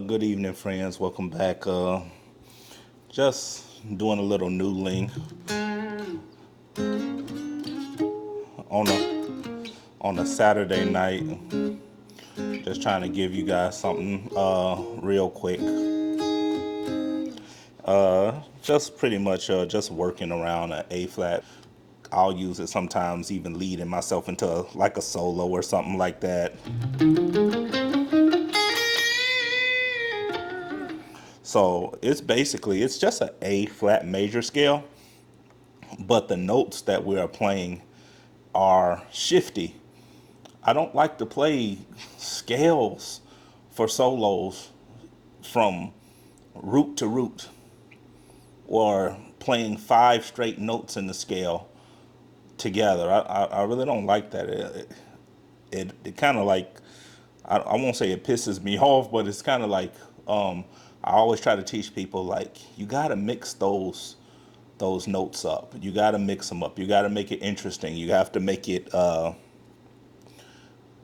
Good evening, friends. Welcome back. Just doing a little noodling on a Saturday night. Just trying to give you guys something real quick. Just pretty much just working around an A flat. I'll use it sometimes, even leading myself into like a solo or something like that. So it's just an A flat major scale, but the notes that we are playing are shifty. I don't like to play scales for solos from root to root or playing five straight notes in the scale together. I really don't like that. It kind of like, I won't say it pisses me off, but it's kind of like, I always try to teach people, like, you got to mix those notes up. You got to mix them up. You got to make it interesting. You have to make it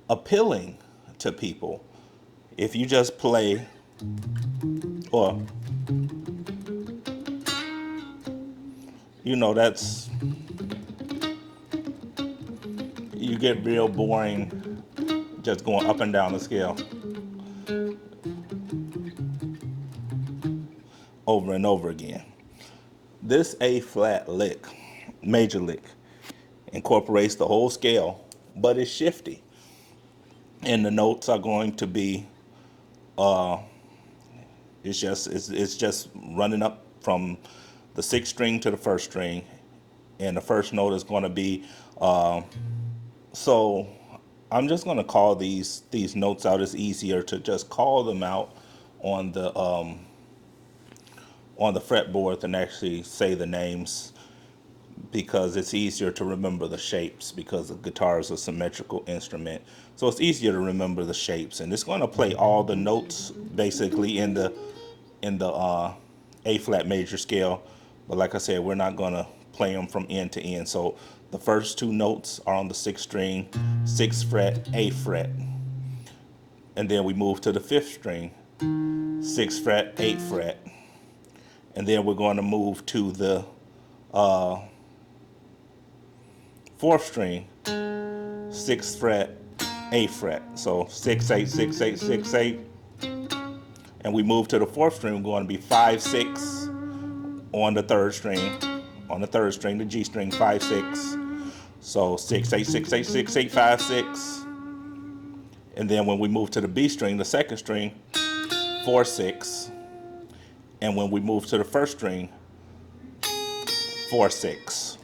appealing to people. If you just play, or that's, you get real boring just going up and down the scale over and over again. This A flat lick, major lick, incorporates the whole scale, but it's shifty. And the notes are going to be, it's just running up from the sixth string to the first string, and the first note is going to be, so I'm just going to call these notes out. It's easier to just call them out on the fretboard than actually say the names, because it's easier to remember the shapes, because the guitar is a symmetrical instrument. So it's easier to remember the shapes, and it's going to play all the notes basically in the A flat major scale. But like I said, we're not going to play them from end to end. So the first two notes are on the sixth string, sixth fret, A fret. And then we move to the fifth string, sixth fret, eighth fret. And then we're going to move to the fourth string, sixth fret, eighth fret. So 6, 8, 6, 8, 6, 8. And we move to the fourth string. We're going to be 5, 6 on the third string. On the third string, the G string, 5, 6. So 6, 8, 6, 8, 6, 8, 5, 6. And then when we move to the B string, the second string, 4, 6. And when we move to the first string, 4, 6.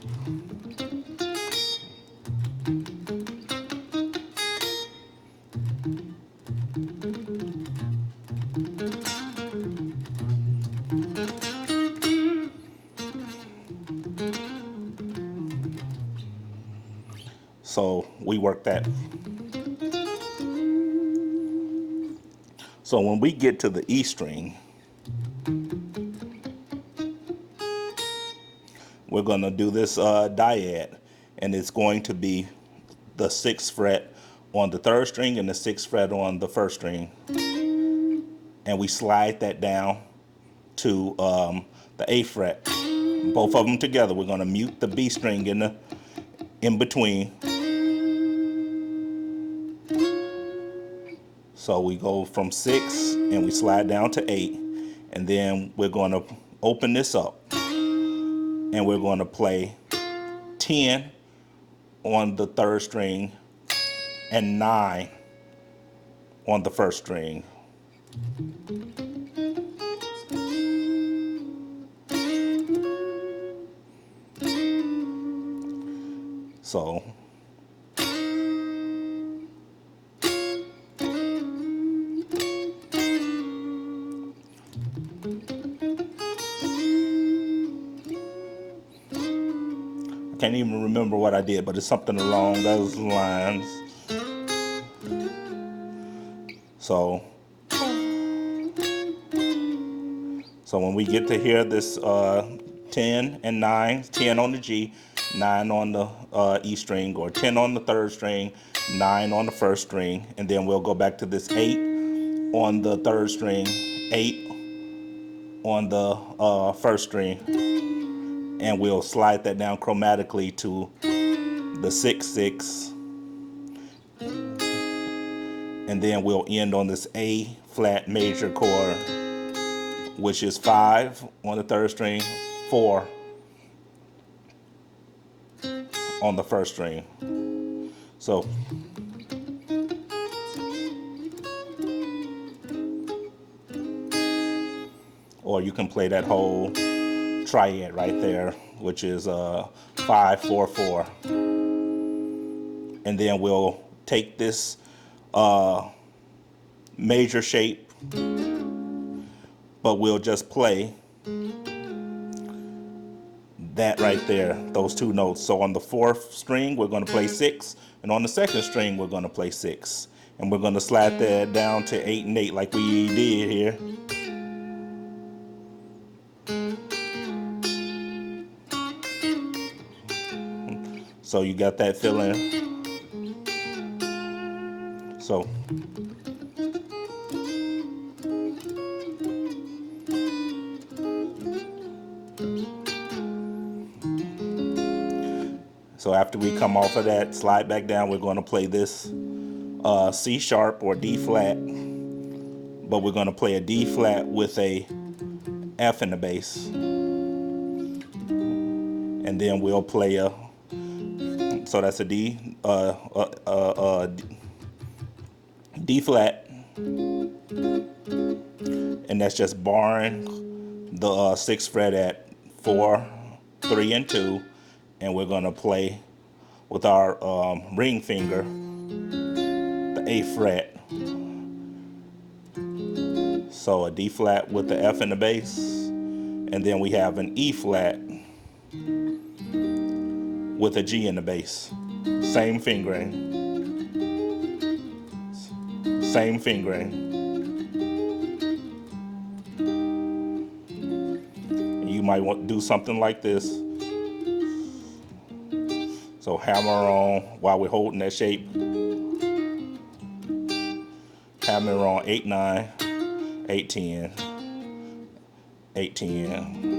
So we work that. So when we get to the E string, we're going to do this dyad, and it's going to be the sixth fret on the third string and the sixth fret on the first string, and we slide that down to the A fret. Both of them together. We're going to mute the B string in between. So we go from 6 and we slide down to 8, and then we're going to open this up, and we're going to play 10 on the third string and 9 on the first string. So I can't even remember what I did, but it's something along those lines. So when we get to hear this 10 and 9, 10 on the G, 9 on the E string, or 10 on the third string, 9 on the first string, and then we'll go back to this 8 on the third string, 8 on the first string, and we'll slide that down chromatically to the 6, 6, and then we'll end on this A flat major chord, which is 5 on the third string, 4 on the first string. So or you can play that whole triad right there, which is 5, 4, 4. And then we'll take this major shape, but we'll just play that right there, those two notes. So on the fourth string, we're going to play 6, and on the second string, we're going to play 6. And we're going to slide that down to 8 and 8 like we did here. So you got that feeling. So after we come off of that, slide back down, we're going to play this C sharp or D flat, but we're going to play a D flat with a F in the bass. And then we'll play a, so that's a D, D flat, and that's just barring the 6th fret at 4, 3, and 2, and we're gonna play with our ring finger the 8th fret. So a D flat with the F in the bass, and then we have an E flat with a G in the bass. Same fingering. Same fingering. You might want to do something like this. So hammer on while we're holding that shape. Hammer on 8, 9, 8, 10, 8, 10.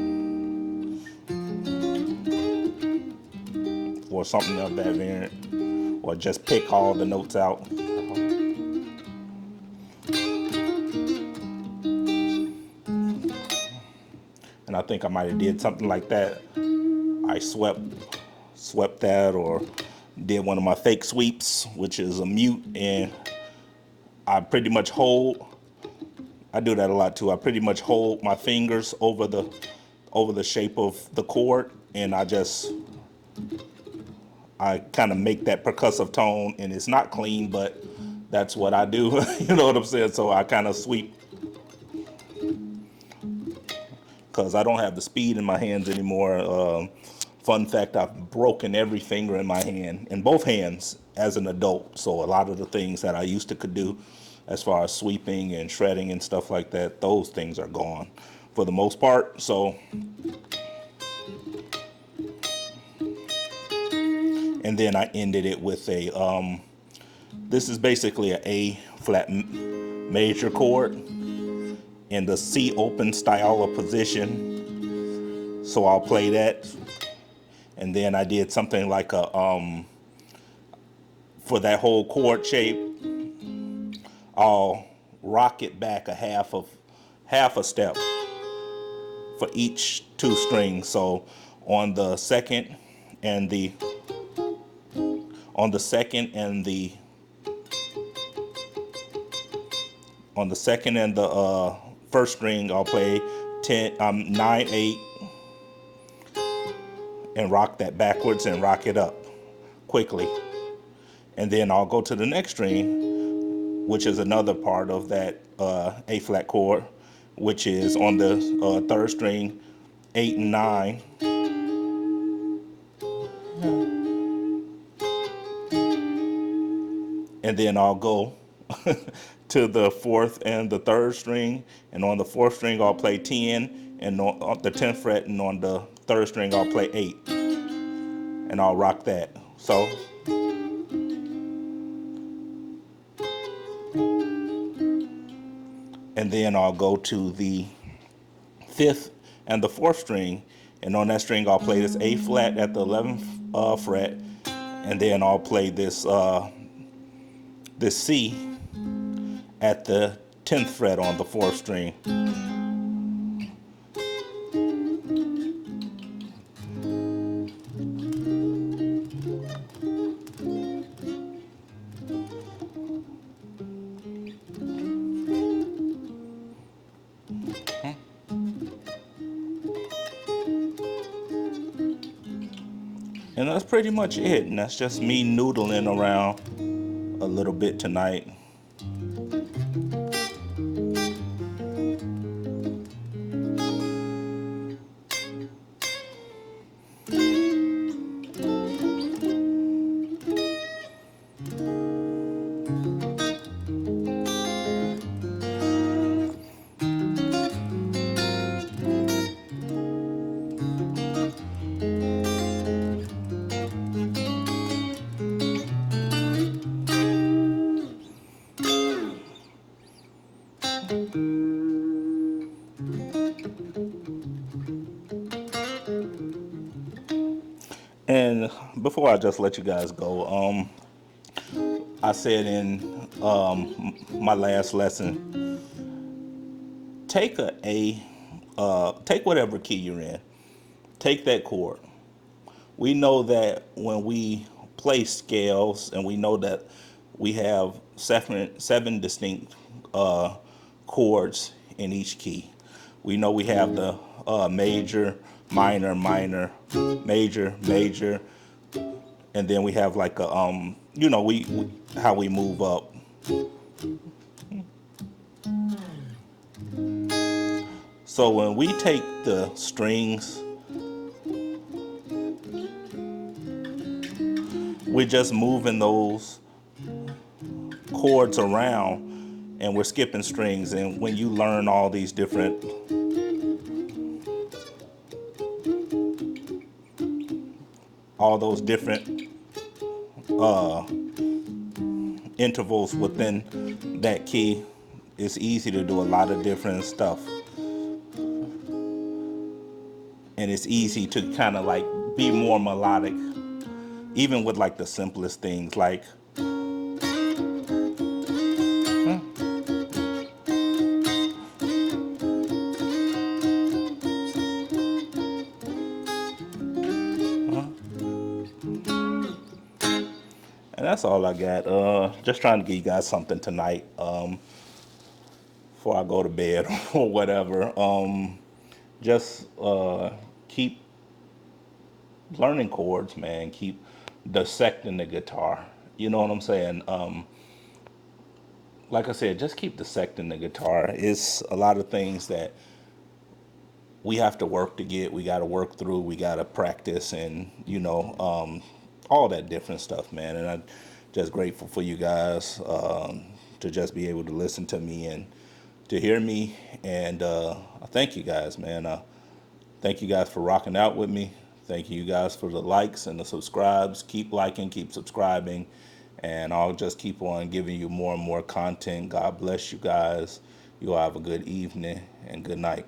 Or something of that variant. Or just pick all the notes out. And I think I might have did something like that. I swept that, or did one of my fake sweeps, which is a mute, and I pretty much hold, I do that a lot too. I pretty much hold my fingers over the shape of the chord, and I kind of make that percussive tone, and it's not clean, but that's what I do. You know what I'm saying? So I kind of sweep, because I don't have the speed in my hands anymore. Fun fact, I've broken every finger in my hand, in both hands, as an adult. So a lot of the things that I used to could do as far as sweeping and shredding and stuff like that, those things are gone for the most part. So, and then I ended it with a, this is basically an A flat major chord in the C open style of position. So I'll play that. And then I did something like a, for that whole chord shape, I'll rock it back a half a step for each 2 strings. So on the second and the On the second and the first string, I'll play 9 8 and rock that backwards and rock it up quickly. And then I'll go to the next string, which is another part of that A flat chord, which is on the third string, 8 and 9. And then I'll go to the fourth and the third string, and on the fourth string I'll play 10, and on the 10th fret, and on the third string I'll play 8, and I'll rock that. So and then I'll go to the fifth and the fourth string, and on that string I'll play this A flat at the 11th fret, and then I'll play this C at the 10th fret on the fourth string. And that's pretty much it. And that's just me noodling around a little bit tonight. And before I just let you guys go, I said in my last lesson, take take whatever key you're in, take that chord. We know that when we play scales, and we know that we have seven distinct chords in each key. We know we have the major, minor, minor, major, major, and then we have like a we how we move up. So when we take the strings, we're just moving those chords around, and we're skipping strings. And when you learn all these different intervals within that key, it's easy to do a lot of different stuff. And it's easy to kind of like be more melodic, even with like the simplest things like and that's all I got. Just trying to give you guys something tonight before I go to bed or whatever. Just keep learning chords, man. Keep dissecting the guitar. You know what I'm saying? Like I said, just keep dissecting the guitar. It's a lot of things that we have to work to get. We got to work through. We got to practice, and all that different stuff, man. And I'm just grateful for you guys to just be able to listen to me and to hear me. And I thank you guys, man. Thank you guys for rocking out with me. Thank you guys for the likes and the subscribes. Keep liking, keep subscribing, and I'll just keep on giving you more and more content. God bless you guys. You all have a good evening and good night.